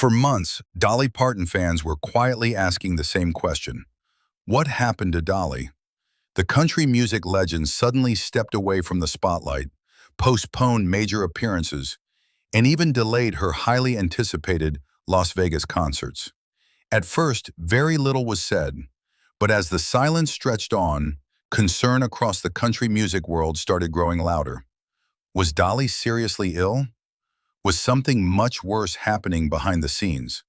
For months, Dolly Parton fans were quietly asking the same question. What happened to Dolly? The country music legend suddenly stepped away from the spotlight, postponed major appearances, and even delayed her highly anticipated Las Vegas concerts. At first, very little was said, but as the silence stretched on, concern across the country music world started growing louder. Was Dolly seriously ill? Was something much worse happening behind the scenes?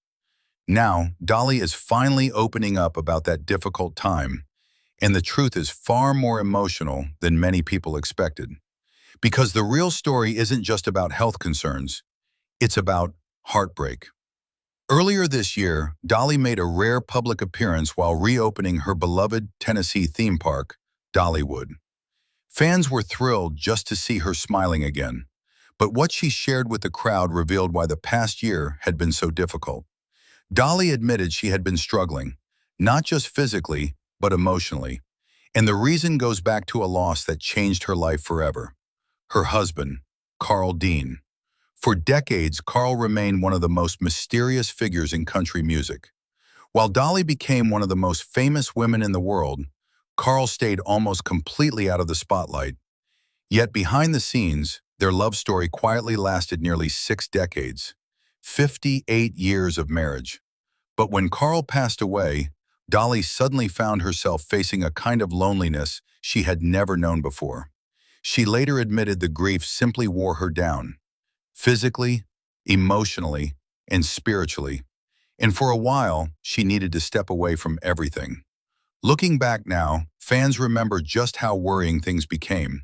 Now, Dolly is finally opening up about that difficult time, and the truth is far more emotional than many people expected. Because the real story isn't just about health concerns, it's about heartbreak. Earlier this year, Dolly made a rare public appearance while reopening her beloved Tennessee theme park, Dollywood. Fans were thrilled just to see her smiling again, but what she shared with the crowd revealed why the past year had been so difficult. Dolly admitted she had been struggling, not just physically, but emotionally. And the reason goes back to a loss that changed her life forever. Her husband, Carl Dean. For decades, Carl remained one of the most mysterious figures in country music. While Dolly became one of the most famous women in the world, Carl stayed almost completely out of the spotlight. Yet behind the scenes, their love story quietly lasted nearly 6 decades, 58 years of marriage. But when Carl passed away, Dolly suddenly found herself facing a kind of loneliness she had never known before. She later admitted the grief simply wore her down, physically, emotionally, and spiritually. And for a while, she needed to step away from everything. Looking back now, fans remember just how worrying things became.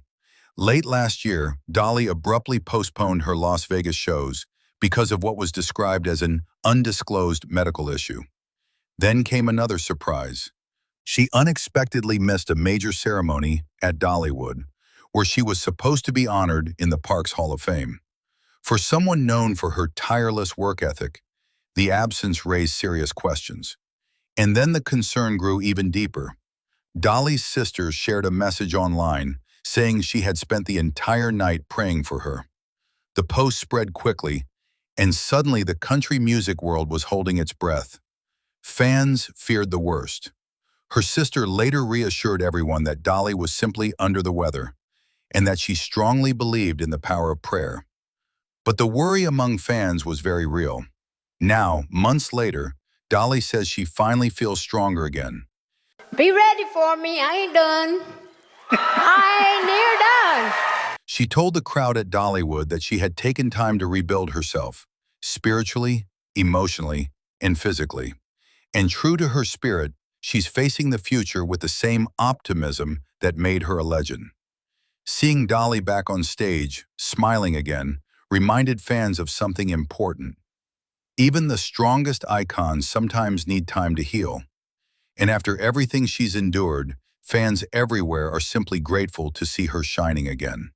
Late last year, Dolly abruptly postponed her Las Vegas shows because of what was described as an undisclosed medical issue. Then came another surprise. She unexpectedly missed a major ceremony at Dollywood, where she was supposed to be honored in the park's Hall of Fame. For someone known for her tireless work ethic, the absence raised serious questions. And then the concern grew even deeper. Dolly's sisters shared a message online saying she had spent the entire night praying for her. The post spread quickly, and suddenly the country music world was holding its breath. Fans feared the worst. Her sister later reassured everyone that Dolly was simply under the weather, and that she strongly believed in the power of prayer. But the worry among fans was very real. Now, months later, Dolly says she finally feels stronger again. Be ready for me, I ain't done. I ain't near done. She told the crowd at Dollywood that she had taken time to rebuild herself, spiritually, emotionally, and physically. And true to her spirit, she's facing the future with the same optimism that made her a legend. Seeing Dolly back on stage, smiling again, reminded fans of something important. Even the strongest icons sometimes need time to heal. And after everything she's endured, fans everywhere are simply grateful to see her shining again.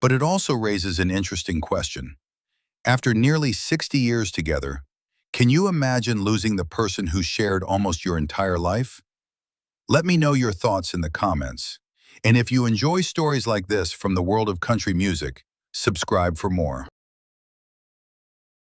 But it also raises an interesting question. After nearly 60 years together, can you imagine losing the person who shared almost your entire life? Let me know your thoughts in the comments. And if you enjoy stories like this from the world of country music, subscribe for more.